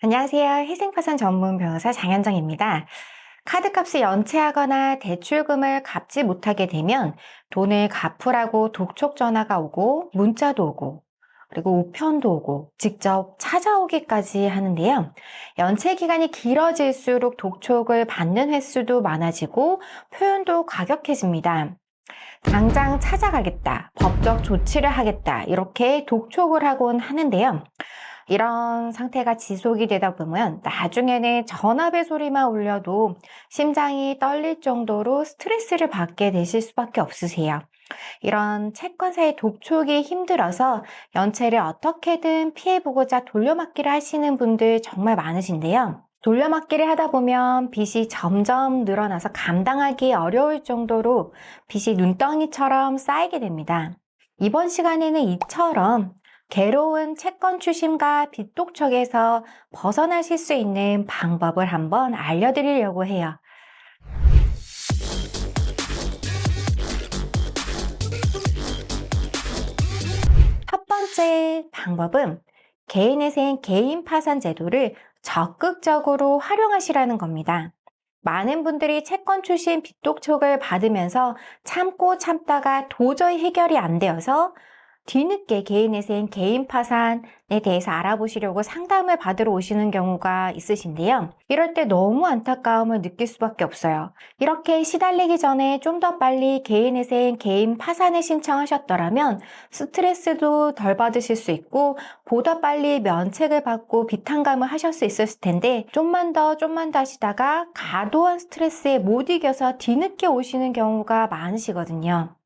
안녕하세요. 희생파산 전문 변호사 장현정입니다. 카드값을 연체하거나 대출금을 갚지 못하게 되면 돈을 갚으라고 독촉 전화가 오고 문자도 오고 그리고 우편도 오고 직접 찾아오기까지 하는데요. 연체 기간이 길어질수록 독촉을 받는 횟수도 많아지고 표현도 과격해집니다. 당장 찾아가겠다, 법적 조치를 하겠다 이렇게 독촉을 하곤 하는데요. 이런 상태가 지속이 되다 보면 나중에는 전화벨 소리만 울려도 심장이 떨릴 정도로 스트레스를 받게 되실 수밖에 없으세요. 이런 채권사의 독촉이 힘들어서 연체를 어떻게든 피해보고자 돌려막기를 하시는 분들 정말 많으신데요. 돌려막기를 하다 보면 빚이 점점 늘어나서 감당하기 어려울 정도로 빚이 눈덩이처럼 쌓이게 됩니다. 이번 시간에는 이처럼 괴로운 채권 추심과 빚독촉에서 벗어나실 수 있는 방법을 한번 알려드리려고 해요. 첫 번째 방법은 개인회생 개인 파산 제도를 적극적으로 활용하시라는 겁니다. 많은 분들이 채권 추심 빚독촉을 받으면서 참고 참다가 도저히 해결이 안 되어서 뒤늦게 개인회생 개인 파산에 대해서 알아보시려고 상담을 받으러 오시는 경우가 있으신데요. 이럴 때 너무 안타까움을 느낄 수밖에 없어요. 이렇게 시달리기 전에 좀 더 빨리 개인회생 개인 파산을 신청하셨더라면 스트레스도 덜 받으실 수 있고 보다 빨리 면책을 받고 비탄감을 하실 수 있었을 텐데 좀만 더 하시다가 과도한 스트레스에 못 이겨서 뒤늦게 오시는 경우가 많으시거든요.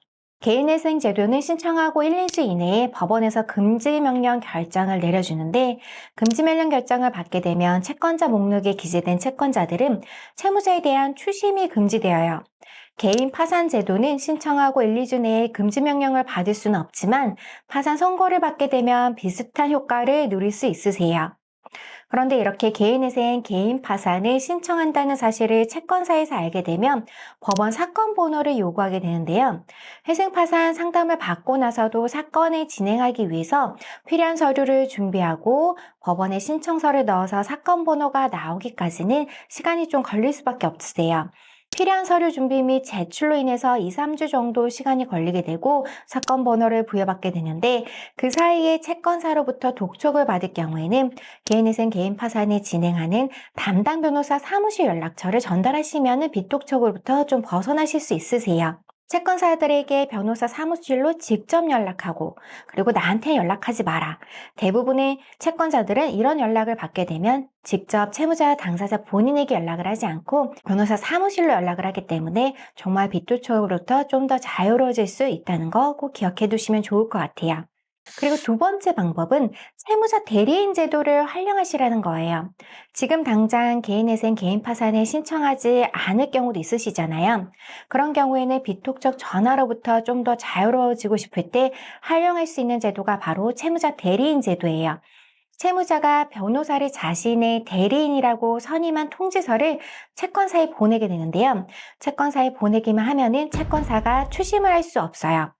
개인회생 제도는 신청하고 1, 2주 이내에 법원에서 금지명령 결정을 내려주는데 금지명령 결정을 받게 되면 채권자 목록에 기재된 채권자들은 채무자에 대한 추심이 금지되어요. 개인 파산 제도는 신청하고 1, 2주 내에 금지명령을 받을 수는 없지만 파산 선고를 받게 되면 비슷한 효과를 누릴 수 있으세요. 그런데 이렇게 개인회생 개인 파산을 신청한다는 사실을 채권사에서 알게 되면 법원 사건 번호를 요구하게 되는데요. 회생 파산 상담을 받고 나서도 사건을 진행하기 위해서 필요한 서류를 준비하고 법원에 신청서를 넣어서 사건 번호가 나오기까지는 시간이 좀 걸릴 수밖에 없으세요. 필요한 서류 준비 및 제출로 인해서 2, 3주 정도 시간이 걸리게 되고 사건 번호를 부여받게 되는데 그 사이에 채권사로부터 독촉을 받을 경우에는 개인회생 개인 파산을 진행하는 담당 변호사 사무실 연락처를 전달하시면 빚독촉으로부터 좀 벗어나실 수 있으세요. 채권사들에게 변호사 사무실로 직접 연락하고 그리고 나한테 연락하지 마라. 대부분의 채권자들은 이런 연락을 받게 되면 직접 채무자 당사자 본인에게 연락을 하지 않고 변호사 사무실로 연락을 하기 때문에 정말 빚독촉으로부터 좀 더 자유로워질 수 있다는 거 꼭 기억해 두시면 좋을 것 같아요. 그리고 두 번째 방법은 채무자 대리인 제도를 활용하시라는 거예요. 지금 당장 개인회생 개인 파산에 신청하지 않을 경우도 있으시잖아요. 그런 경우에는 빚독촉 전화로부터 좀 더 자유로워지고 싶을 때 활용할 수 있는 제도가 바로 채무자 대리인 제도예요. 채무자가 변호사를 자신의 대리인이라고 선임한 통지서를 채권사에 보내게 되는데요. 채권사에 보내기만 하면은 채권사가 추심을 할 수 없어요.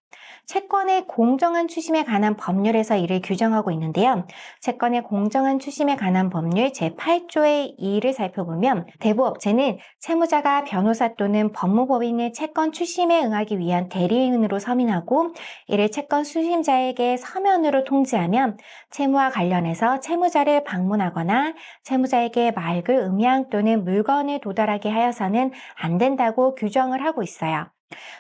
채권의 공정한 추심에 관한 법률에서 이를 규정하고 있는데요. 채권의 공정한 추심에 관한 법률 제8조의 2를 살펴보면 대부업체는 채무자가 변호사 또는 법무법인의 채권 추심에 응하기 위한 대리인으로 서민하고 이를 채권 수심자에게 서면으로 통지하면 채무와 관련해서 채무자를 방문하거나 채무자에게 말글 음양 또는 물건을 도달하게 하여서는 안 된다고 규정을 하고 있어요.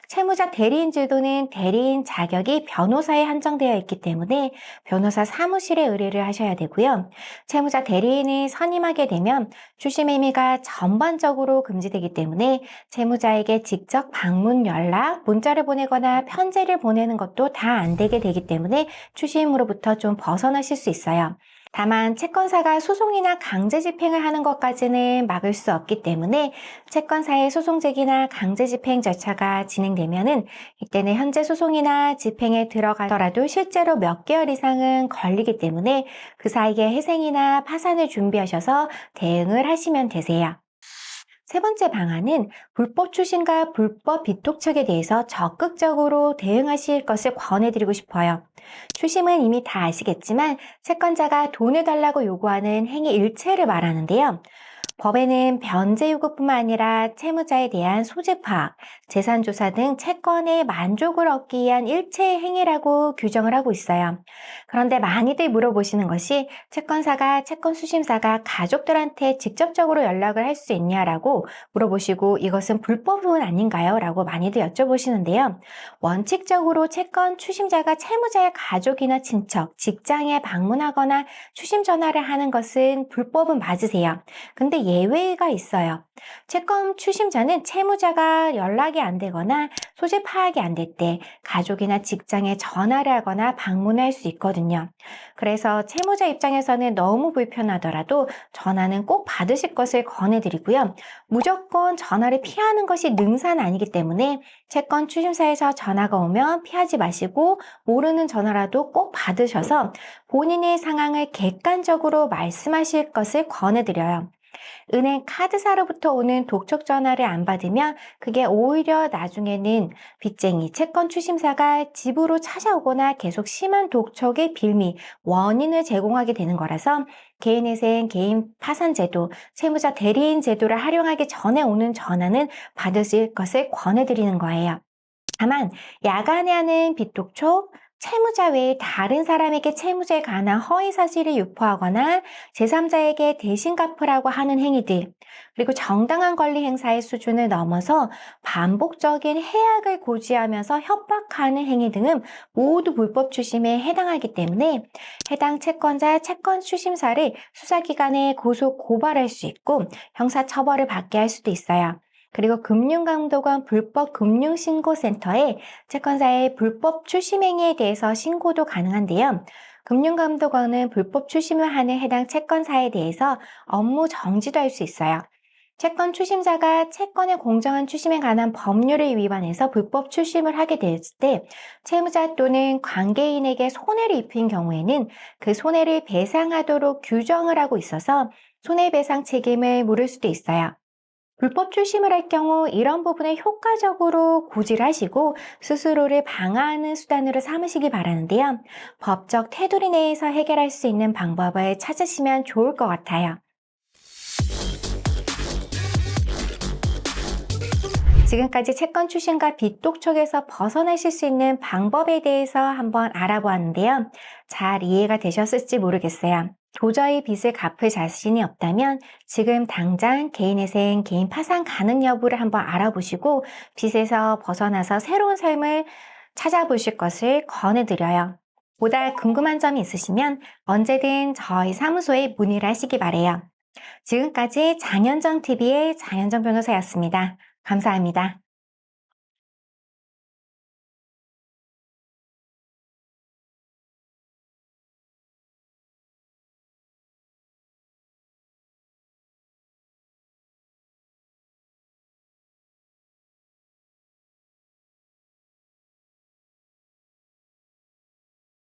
채무자 대리인 제도는 대리인 자격이 변호사에 한정되어 있기 때문에 변호사 사무실에 의뢰를 하셔야 되고요. 채무자 대리인을 선임하게 되면 추심 행위가 전반적으로 금지되기 때문에 채무자에게 직접 방문 연락, 문자를 보내거나 편지를 보내는 것도 다 안 되게 되기 때문에 추심으로부터 좀 벗어나실 수 있어요. 다만 채권사가 소송이나 강제 집행을 하는 것까지는 막을 수 없기 때문에 채권사의 소송 제기나 강제 집행 절차가 진행되면은 이때는 현재 소송이나 집행에 들어가더라도 실제로 몇 개월 이상은 걸리기 때문에 그 사이에 회생이나 파산을 준비하셔서 대응을 하시면 되세요. 세 번째 방안은 불법 추심과 불법 비톡촉에 대해서 적극적으로 대응하실 것을 권해드리고 싶어요. 추심은 이미 다 아시겠지만 채권자가 돈을 달라고 요구하는 행위 일체를 말하는데요. 법에는 변제 요구뿐만 아니라 채무자에 대한 소재 파악, 재산 조사 등 채권의 만족을 얻기 위한 일체의 행위라고 규정을 하고 있어요. 그런데 많이들 물어보시는 것이 채권사가 채권 수심사가 가족들한테 직접적으로 연락을 할 수 있냐라고 물어보시고 이것은 불법은 아닌가요? 라고 많이들 여쭤보시는데요. 원칙적으로 채권 추심자가 채무자의 가족이나 친척, 직장에 방문하거나 추심 전화를 하는 것은 불법은 맞으세요. 근데 예외가 있어요. 채권 추심자는 채무자가 연락이 안 되거나 소재 파악이 안 될 때 가족이나 직장에 전화를 하거나 방문할 수 있거든요. 그래서 채무자 입장에서는 너무 불편하더라도 전화는 꼭 받으실 것을 권해드리고요. 무조건 전화를 피하는 것이 능사는 아니기 때문에 채권 추심사에서 전화가 오면 피하지 마시고 모르는 전화라도 꼭 받으셔서 본인의 상황을 객관적으로 말씀하실 것을 권해드려요. 은행 카드사로부터 오는 독촉 전화를 안 받으면 그게 오히려 나중에는 빚쟁이 채권 추심사가 집으로 찾아오거나 계속 심한 독촉의 빌미, 원인을 제공하게 되는 거라서 개인회생, 개인 파산제도, 채무자 대리인 제도를 활용하기 전에 오는 전화는 받으실 것을 권해드리는 거예요. 다만 야간에 하는 빚독촉, 채무자 외에 다른 사람에게 채무자에 관한 허위 사실을 유포하거나 제3자에게 대신 갚으라고 하는 행위들, 그리고 정당한 권리 행사의 수준을 넘어서 반복적인 해악을 고지하면서 협박하는 행위 등은 모두 불법 추심에 해당하기 때문에 해당 채권자 채권 추심사를 수사기관에 고소 고발할 수 있고 형사처벌을 받게 할 수도 있어요. 그리고 금융감독원 불법금융신고센터에 채권사의 불법 추심 행위에 대해서 신고도 가능한데요. 금융감독원은 불법 추심을 하는 해당 채권사에 대해서 업무 정지도 할 수 있어요. 채권 추심자가 채권의 공정한 추심에 관한 법률을 위반해서 불법 추심을 하게 됐을 때 채무자 또는 관계인에게 손해를 입힌 경우에는 그 손해를 배상하도록 규정을 하고 있어서 손해배상 책임을 물을 수도 있어요. 불법 추심을 할 경우 이런 부분을 효과적으로 고지를 하시고 스스로를 방어하는 수단으로 삼으시기 바라는데요. 법적 테두리 내에서 해결할 수 있는 방법을 찾으시면 좋을 것 같아요. 지금까지 채권 추심과 빚독촉에서 벗어나실 수 있는 방법에 대해서 한번 알아보았는데요. 잘 이해가 되셨을지 모르겠어요. 도저히 빚을 갚을 자신이 없다면 지금 당장 개인회생, 개인 파산 가능 여부를 한번 알아보시고 빚에서 벗어나서 새로운 삶을 찾아보실 것을 권해드려요. 보다 궁금한 점이 있으시면 언제든 저희 사무소에 문의를 하시기 바래요. 지금까지 장현정TV의 장현정 변호사였습니다. 감사합니다.